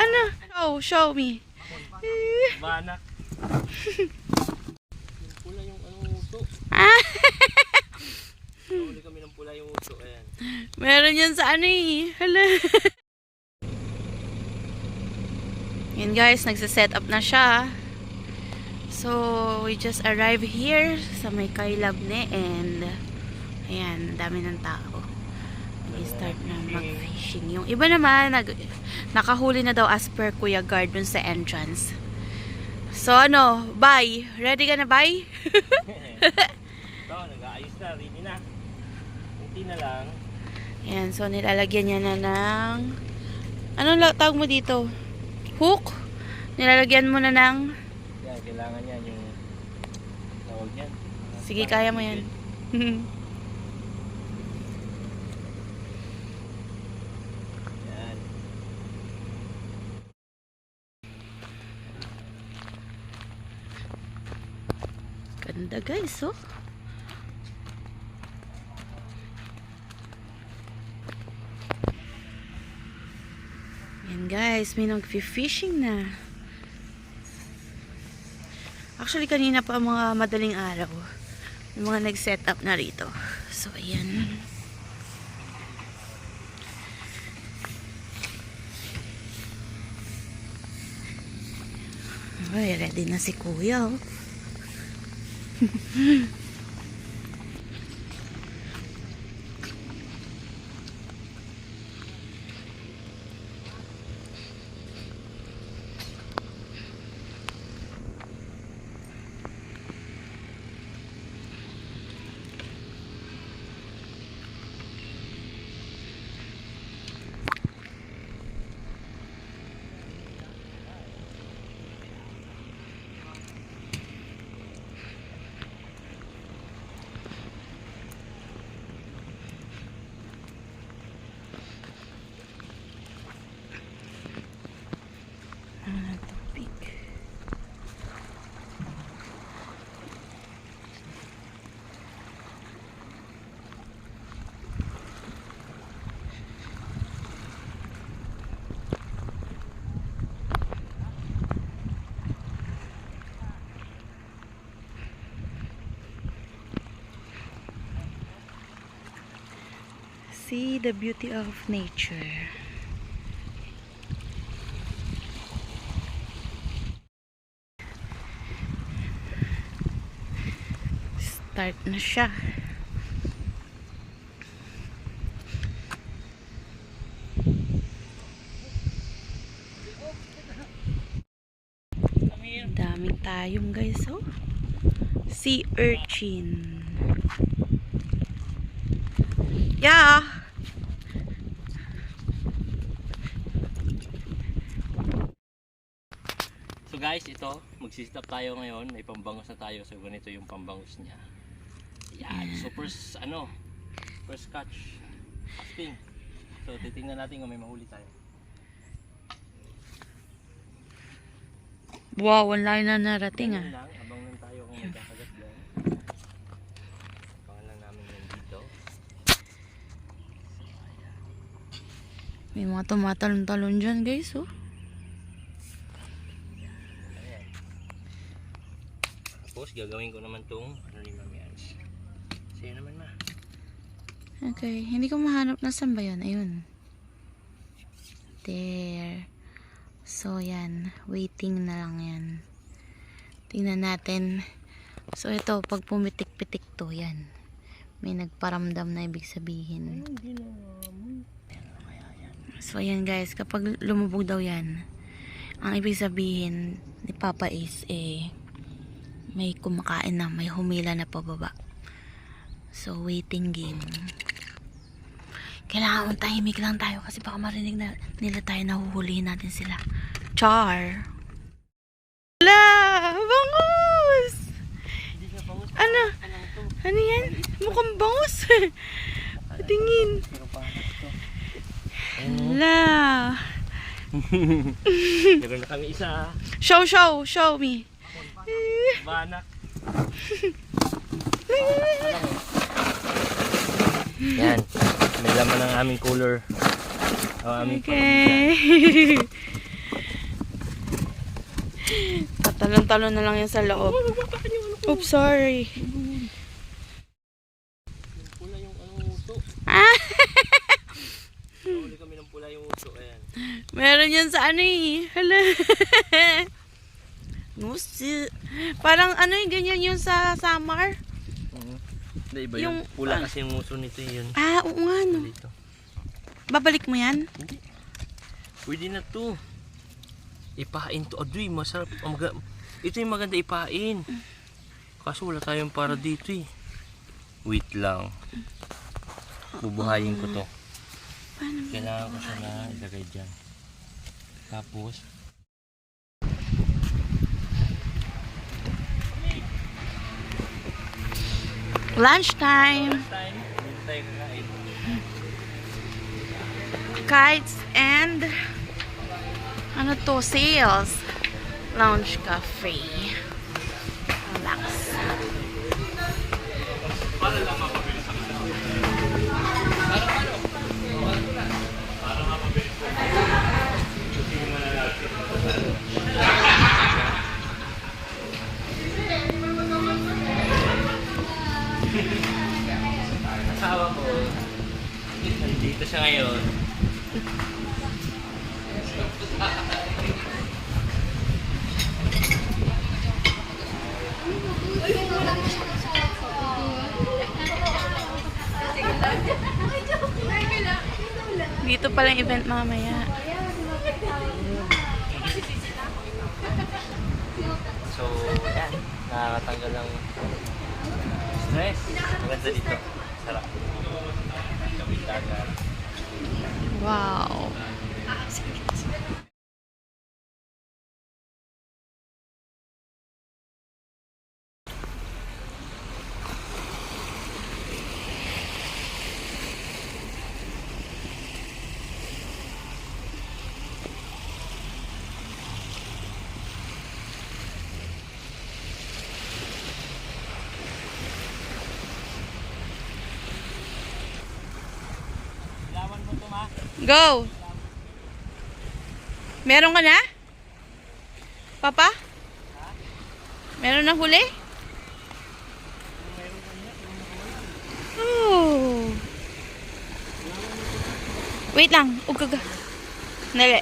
Ano? Show me. Banak. Pula yung uso. Ah! Huli kami ng pula yung uso. Ayan. Meron yan sa ano eh. Hala. Yan guys, nagsa-set up na siya. So, we just arrived here sa may Kailabne and ayan, dami ng tao. Start na mag-fishing. Yung iba naman, nakahuli na daw as per Kuya Guard dun sa entrance. So, ano, bye. Ready ka na, bye? Ito, nag-aayos na. Ready na. Kunti na lang. Ayan, so nilalagyan niya na ng anong tawag mo dito? Hook? Nilalagyan mo na ng Yan, kailangan yan yung tawag yan. sige, kaya mo yan. Yan. Ganda guys, oh. Yan guys, may nag-fishing na. Actually, kanina pa mga madaling araw. Yung mga nag-set up na rito. So, ayan. Ay, ready na si Kuya, oh. See the beauty of nature. Start na siya. Daming tayong guys, oh. Sea urchin. Yeah. So guys, ito, magsistop tayo ngayon. May pambangos na tayo. So ganito yung pambangos niya. Yan. So first catch. Casting. So titingnan natin kung may mahuli tayo. Wow, ang layo na narating ah. Lang, abang lang tayo kung may kakagat yan. Abangan lang namin yan dito. May mga tumatalon-talon dyan guys, oh. Ayan. Tapos gagawin ko naman tong ano ni Mami Ans. Sa'yo naman ma. Okay, hindi ko mahanap na saan ba yun. Ayun. There. So, yan. Waiting na lang yan. Tingnan natin. So, ito. Pag pumitik-pitik to, yan. May nagparamdam na ibig sabihin. So, ayan guys. Kapag lumubog daw yan, ang ibig sabihin ni Papa is, may kumakain na. May humila na pababa. So, waiting game. Kailangan tahimik lang tayo kasi baka marinig na nila tayo, nahuhulihin natin sila. Char! Wala! Bangus! Ano? Ano yan? Mukhang bangus. Patingin. Wala! Meron na kami isa. Show me. Banak. Yan. May laman ng aming cooler. O aming Okay. Tatalon-talon na lang yan sa loob. Oops, sorry. Pula yung uso. Ah, Huli kami ng pula yung uso. Ayan. meron yan sa ano eh. Hala. Ngusi. Parang ano yung ganyan yung sa summer. Hindi, iba Yung- yung pula kasi yung uso nito yun. Ah, oo nga no. Dito. Babalik mo yan? Hindi. Pwede na to. Ipain to. Adoy, masarap. Ito yung maganda ipain. Kaso wala tayong para dito eh. Wait lang. Bubuhayin ko to. Paano? Kailangan ko siya na ilagay dyan. Tapos, Lunchtime. time, dito tayo kakain. Kites and ano to, sales. Lounge cafe. Relax. Asawa ko, nandito siya ngayon. Dito pala yung event mamaya. So, yan. Nakakatanggal ng stress. Maganda dito. Sarap. Kawit dagat. Wow. Ilawan mo ito, ma. Go! Meron ka na? Papa? Meron na huli? Oh. Wait lang. Ugaga. Nali.